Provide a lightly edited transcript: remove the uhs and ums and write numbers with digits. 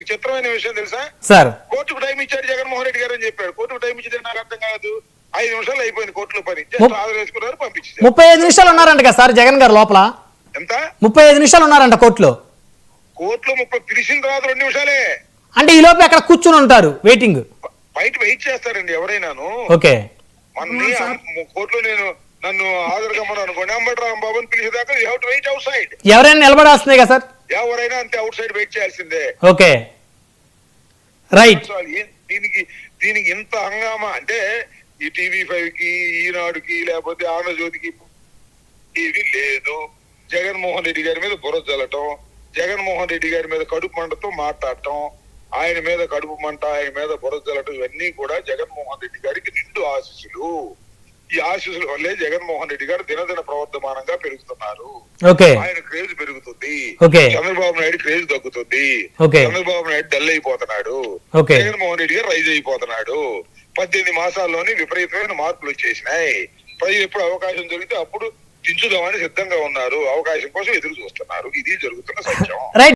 చిత్రమైన విషయం తెలుసా సార్? కోర్టుకు టైం ఇచ్చాడు జగన్మోహన్ రెడ్డి గారు అని చెప్పాడు. కోర్టుకు టైం ఇచ్చింది నాకు అర్థం కాదు. 5 నిమిషాలు అయిపోయింది కోర్టులో పని. జస్ట్ ఆర్డర్ వేసుకున్నారు, పంపించారు. 35 నిమిషాలు ఉన్నారంట కదా సార్ జగన్ గారు లోపల? ఎంత? 35 నిమిషాలు ఉన్నారంట కోర్టులో. కోర్టులో 30 పిలిచిన తర్వాత 2 నిమిషాలే. అంటే ఈ లోపు అక్కడ కూర్చుని ఉంటారు వెయిటింగ్. బయట వెయిట్ చేస్తారండి ఎవరైనాను. ఓకే. కోర్టులో నన్ను హాజరు కమ్మని అనుకోండి, అంబటి రాంబాబు అని పిలిచేదాకా you have to wait outside. ఎవరైనా నిలబడాల్సిందే కదా సార్? ఎవరైనా అంతే, అవుట్ సైడ్ వెయిట్ చేయాల్సిందే. Okay, right. దీనికి ఇంత హంగామా అంటే ఈ TV5 కి, ఈనాడుకి, లేకపోతే ఆంధ్రజ్యోతికి టీవీ లేదు. జగన్మోహన్ రెడ్డి గారి మీద బుర్ర జల్లటం, జగన్మోహన్ రెడ్డి గారి మీద కడుపు మంటతో మాట్లాడటం, ఆయన మీద కడుపు మంట, ఆయన మీద బుర్ర జల్లటం, ఇవన్నీ కూడా జగన్మోహన్ రెడ్డి గారికి నిండు ఆశీస్సులు. ఈ ఆశీస్సుల వల్లే జగన్మోహన్ రెడ్డి గారు దినదిన ప్రవర్ధమానంగా పెరుగుతున్నారు. ఆయన క్రేజ్ పెరుగుతుంది, చంద్రబాబు నాయుడు క్రేజ్ తగ్గుతుంది, చంద్రబాబు నాయుడు డల్ అయిపోతున్నాడు, జగన్మోహన్ రెడ్డి గారు రైజ్ అయిపోతున్నాడు. 18 మాసాల్లోనే విపరీతమైన మార్పులు వచ్చేసినాయి. ప్రజలు ఎప్పుడు అవకాశం దొరికితే అప్పుడు దించుదామని సిద్ధంగా ఉన్నారు. అవకాశం కోసం ఎదురు చూస్తున్నారు. ఇది జరుగుతున్న సత్యం.